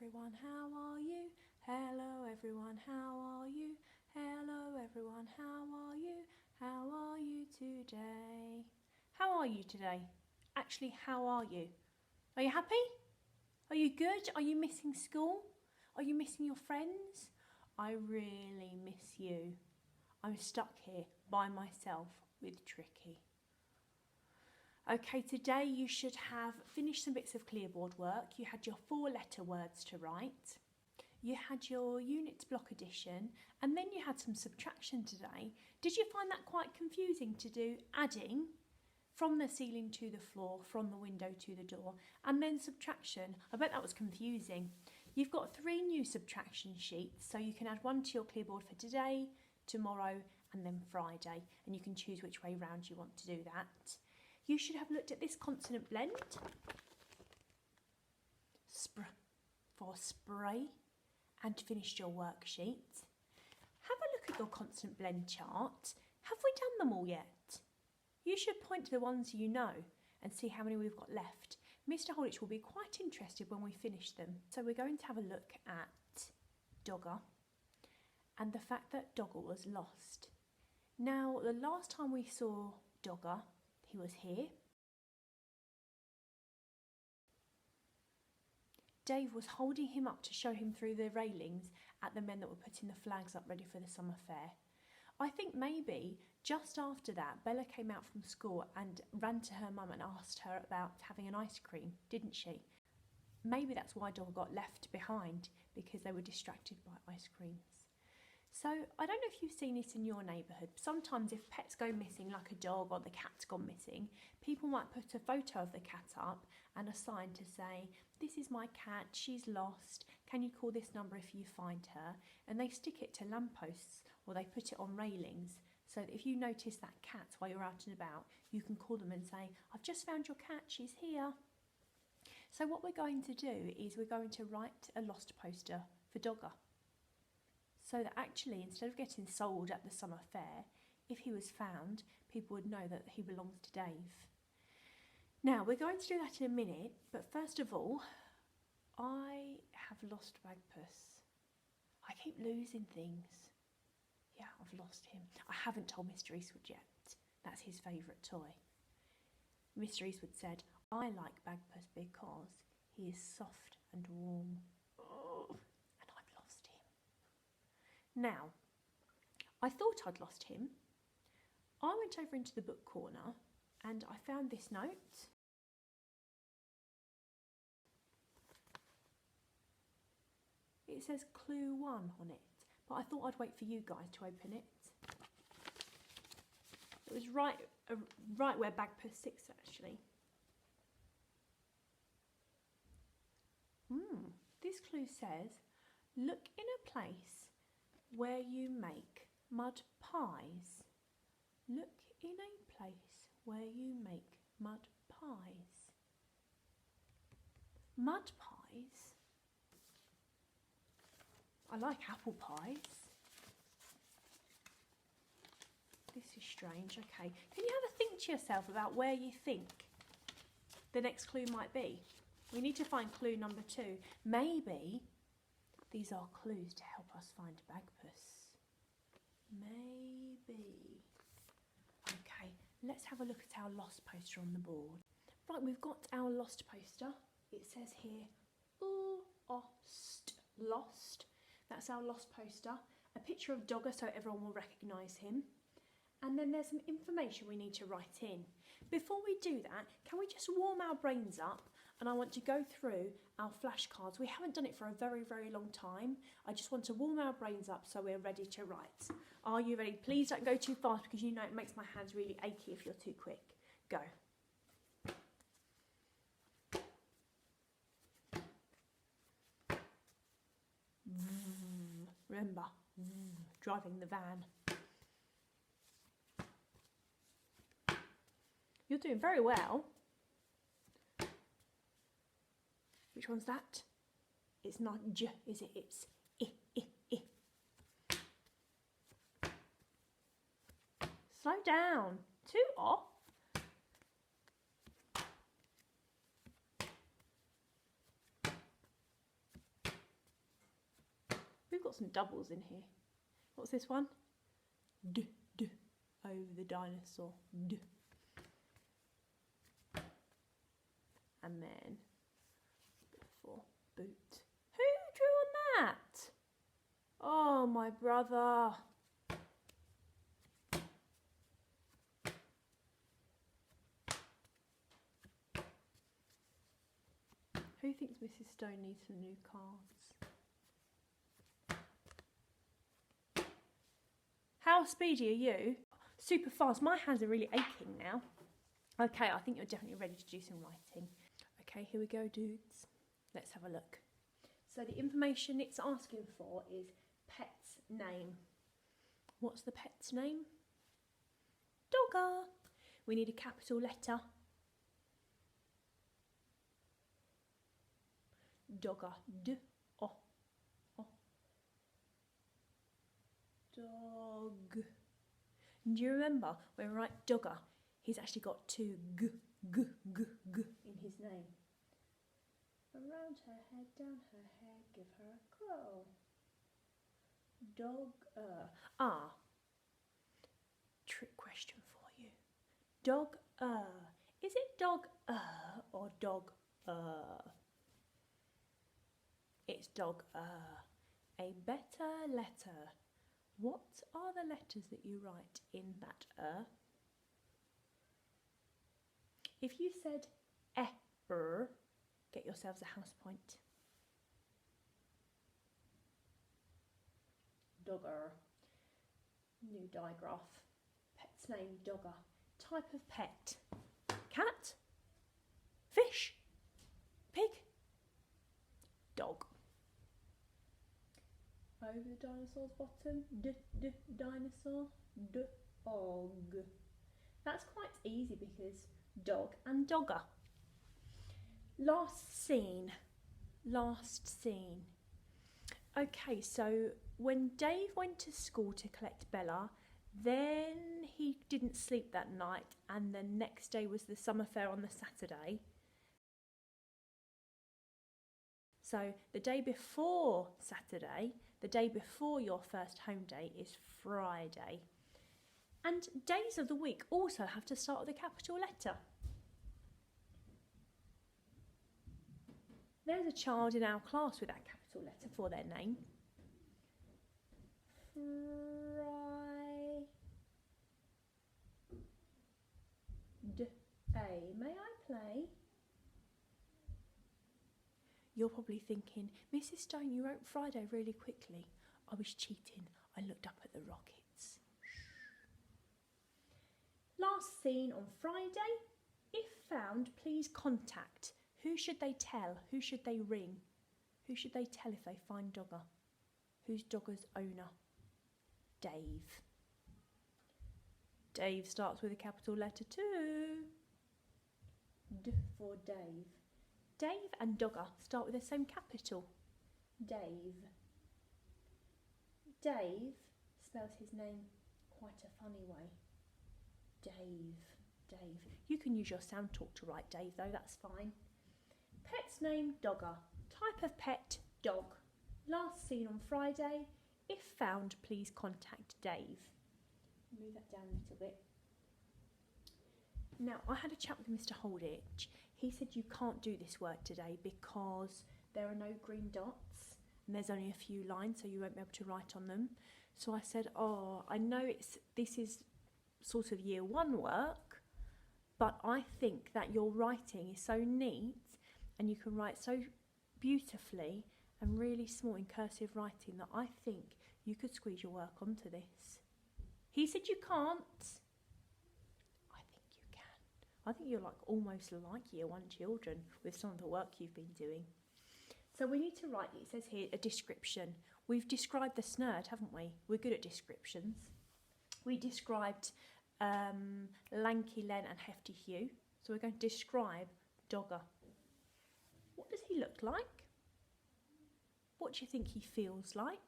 everyone, how are you? Hello everyone, how are you? Hello everyone, how are you? How are you today? How are you today? Actually, how are you? Are you happy? Are you good? Are you missing school? Are you missing your friends? I really miss you. I'm stuck here by myself with Tricky. Okay, today you should have finished some bits of Clearboard work. You had your 4-letter words to write. You had your units block addition, and then you had some subtraction today. Did you find that quite confusing to do adding from the ceiling to the floor, from the window to the door, and then subtraction? I bet that was confusing. You've got 3 new subtraction sheets, so you can add one to your Clearboard for today, tomorrow, and then Friday, and you can choose which way round you want to do that. You should have looked at this consonant blend for spray and finished your worksheet. Have a look at your consonant blend chart. Have we done them all yet? You should point to the ones you know and see how many we've got left. Mr. Holditch will be quite interested when we finish them. So we're going to have a look at Dogger and the fact that Dogger was lost. Now, the last time we saw Dogger, he was here. Dave was holding him up to show him through the railings at the men that were putting the flags up ready for the summer fair. I think maybe just after that, Bella came out from school and ran to her mum and asked her about having an ice cream, didn't she? Maybe that's why Dogger got left behind, because they were distracted by ice creams. So I don't know if you've seen it in your neighbourhood. Sometimes if pets go missing, like a dog or the cat's gone missing, people might put a photo of the cat up and a sign to say, "This is my cat, she's lost, can you call this number if you find her?" And they stick it to lampposts or they put it on railings so that if you notice that cat while you're out and about, you can call them and say, "I've just found your cat, she's here." So what we're going to do is we're going to write a lost poster for Dogger, so that actually, instead of getting sold at the summer fair, if he was found, people would know that he belongs to Dave. Now, we're going to do that in a minute, but first of all, I have lost Bagpuss. I keep losing things. Yeah, I've lost him. I haven't told Mr. Eastwood yet. That's his favourite toy. Mr. Eastwood said, "I like Bagpuss because he is soft and warm." Oh, and I've lost him. Now, I thought I'd lost him. I went over into the book corner and I found this note. It says Clue 1 on it, but I thought I'd wait for you guys to open it. It was right where Bagpuss sits, actually. This clue says, "Look in a place where you make mud pies." Look in a place where you make mud pies. Mud pies? I like apple pies. This is strange. Okay, can you have a think to yourself about where you think the next clue might be? We need to find clue number 2. Maybe these are clues to help us find Bagpuss. Maybe. Okay, let's have a look at our lost poster on the board. Right, we've got our lost poster. It says here, lost. That's our lost poster. A picture of Dogger so everyone will recognise him. And then there's some information we need to write in. Before we do that, can we just warm our brains up? And I want to go through our flashcards. We haven't done it for a very, very long time. I just want to warm our brains up so we're ready to write. Are you ready? Please don't go too fast because you know it makes my hands really achy if you're too quick. Go. Remember, driving the van. You're doing very well. Which one's that? It's not J, is it? It's I. Slow down. 2 off. got some doubles in here. What's this one? D, d, over the dinosaur. D. And then for boot. Who drew on that? Oh, my brother. Who thinks Mrs. Stone needs some new cards? How speedy are you? Super fast. My hands are really aching now. Okay, I think you're definitely ready to do some writing. Okay, here we go, dudes. Let's have a look. So the information it's asking for is pet's name. What's the pet's name? Dogger. We need a capital letter. Dogger. D. O. O. Dog. And do you remember when we write dogger, he's actually got two g in his name. Around her head, down her hair, give her a curl. Dog. Trick question for you. Dog. Is it dog or dog? It's dog. A better letter. What are the letters that you write in that If you said get yourselves a house point. Dogger. New digraph. Pet's name, dogger. Type of pet. Cat. Fish. Pig. Dog. Over the dinosaur's bottom. Dinosaur. Dog. That's quite easy because dog and dogger. Last scene. Okay, so when Dave went to school to collect Bella, then he didn't sleep that night, and the next day was the summer fair on the Saturday. So the day before Saturday, the day before your first home day, is Friday. And days of the week also have to start with a capital letter. There's a child in our class with that capital letter for their name. Friday. May I play? You're probably thinking, Mrs. Stone, you wrote Friday really quickly. I was cheating. I looked up at the rockets. Last seen on Friday. If found, please contact. Who should they tell? Who should they ring? Who should they tell if they find Dogger? Who's Dogger's owner? Dave. Dave starts with a capital letter too. D for Dave. Dave and Dogger start with the same capital. Dave. Dave spells his name quite a funny way. Dave. You can use your sound talk to write Dave though, that's fine. Pet's name, Dogger. Type of pet, dog. Last seen on Friday. If found, please contact Dave. Move that down a little bit. Now, I had a chat with Mr. Holditch. He said you can't do this work today because there are no green dots and there's only a few lines, so you won't be able to write on them. So I said, I know this is sort of year one work, but I think that your writing is so neat and you can write so beautifully and really small in cursive writing that I think you could squeeze your work onto this. He said you can't. I think you can. I think you're almost like year one children with some of the work you've been doing. So we need to write, it says here, a description. We've described the snurd, haven't we? We're good at descriptions. We described Lanky Len and Hefty Hugh. So we're going to describe Dogger. What does he look like? What do you think he feels like?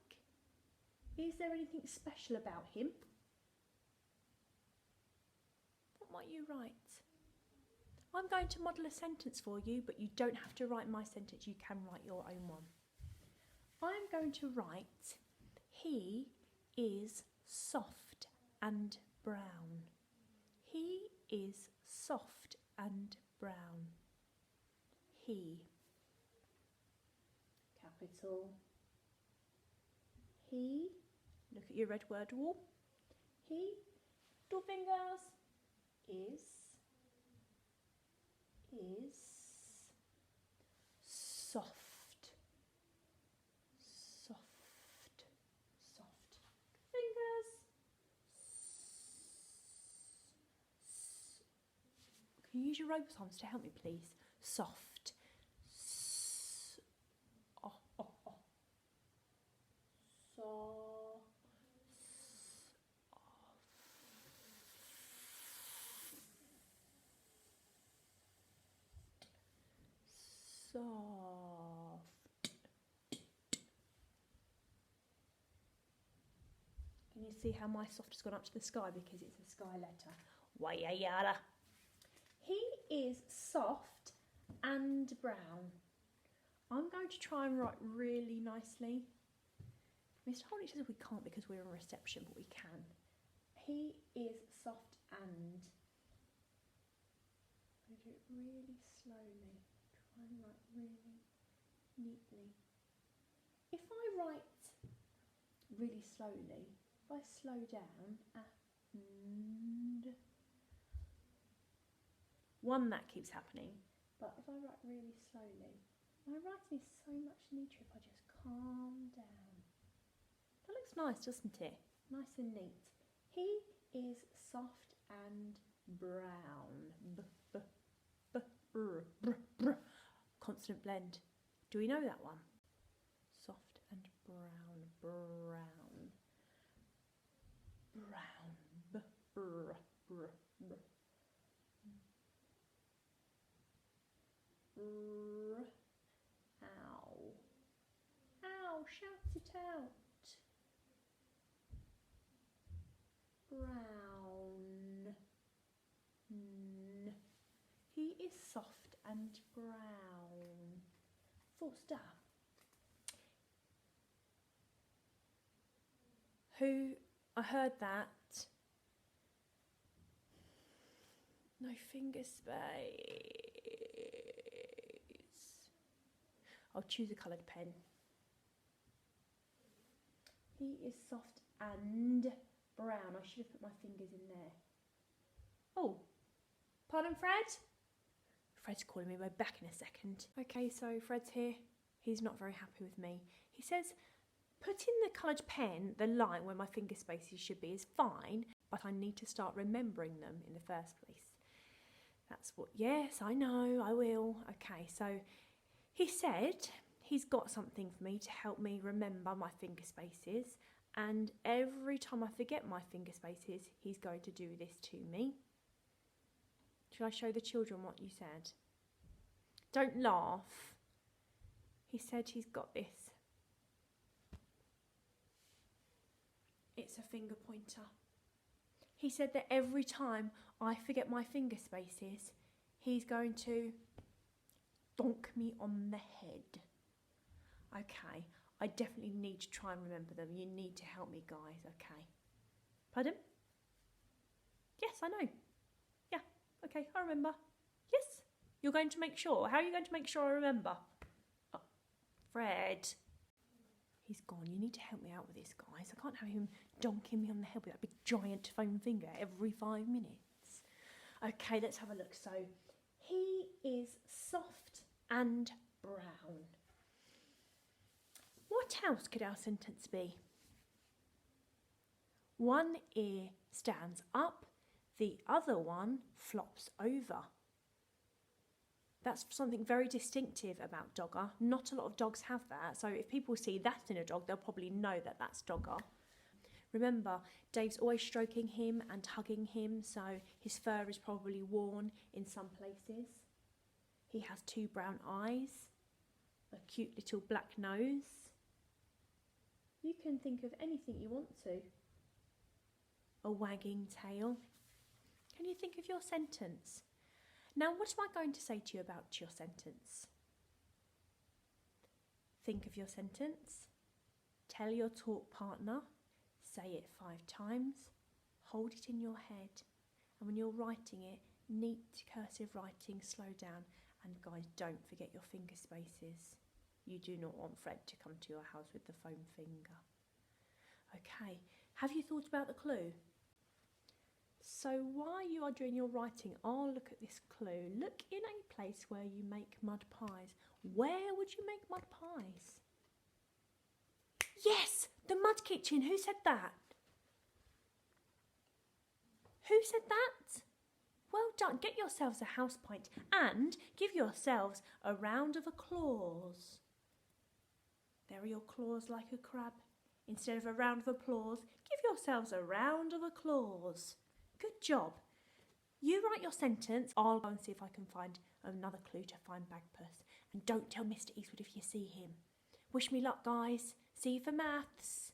Is there anything special about him? What might you write? I'm going to model a sentence for you, but you don't have to write my sentence. You can write your own one. I'm going to write He is soft and brown. He is soft and brown. He. Capital He. Look at your red word wall. He. Little fingers. Is soft. Soft. Soft. Fingers. Can you use your robot arms to help me, please? Soft. Oh, oh, oh. Soft. Can you see how my soft has gone up to the sky because it's a sky letter? Wayayara. He is soft and brown. I'm going to try and write really nicely. Mr. Holding says we can't because we're in reception, but we can. He is soft and. I'm going to do it really slowly. Try and write really neatly. If I write really slowly, if I slow down, and one, that keeps happening, but if I write really slowly, my writing is so much neater if I just calm down. That looks nice, doesn't it? Nice and neat. He is soft and brown. Consonant blend. Do we know that one? Soft and brown. Brown. Ow. Ow, shout it out. Brown. He is soft and brown. Full stop. Who? I heard that. No finger space. I'll choose a coloured pen. He is soft and brown. I should have put my fingers in there. Oh, pardon, Fred? Fred's calling me. We're back in a second. Okay, so Fred's here. He's not very happy with me. He says, putting the coloured pen, the line where my finger spaces should be, is fine, but I need to start remembering them in the first place. That's what, yes, I know, I will. Okay, so he said he's got something for me to help me remember my finger spaces, and every time I forget my finger spaces, he's going to do this to me. Shall I show the children what you said? Don't laugh. He said he's got this. It's a finger pointer. He said that every time I forget my finger spaces, he's going to donk me on the head. Okay, I definitely need to try and remember them. You need to help me, guys, okay? Pardon? Yes, I know. Yeah, okay, I remember. Yes, you're going to make sure. How are you going to make sure I remember? Oh, Fred. He's gone. You need to help me out with this, guys. I can't have him donking me on the head with that big giant foam finger every 5 minutes. Okay, let's have a look. So, he is soft and brown. What else could our sentence be? One ear stands up, the other one flops over. That's something very distinctive about Dogger. Not a lot of dogs have that, so if people see that in a dog, they'll probably know that that's Dogger. Remember, Dave's always stroking him and hugging him, so his fur is probably worn in some places. He has 2 brown eyes, a cute little black nose. You can think of anything you want to. A wagging tail. Can you think of your sentence? Now, what am I going to say to you about your sentence? Think of your sentence. Tell your talk partner, say it 5 times, hold it in your head, and when you're writing it, neat cursive writing, slow down, and guys, don't forget your finger spaces. You do not want Fred to come to your house with the foam finger. Okay, have you thought about the clue? So while you are doing your writing, I'll look at this clue. Look in a place where you make mud pies. Where would you make mud pies? Yes, the mud kitchen. Who said that? Who said that? Well done. Get yourselves a house pint and give yourselves a round of applause. There are your claws like a crab. Instead of a round of applause, give yourselves a round of applause. Good job. You write your sentence. I'll go and see if I can find another clue to find Bagpuss. And don't tell Mr. Eastwood if you see him. Wish me luck, guys. See you for maths.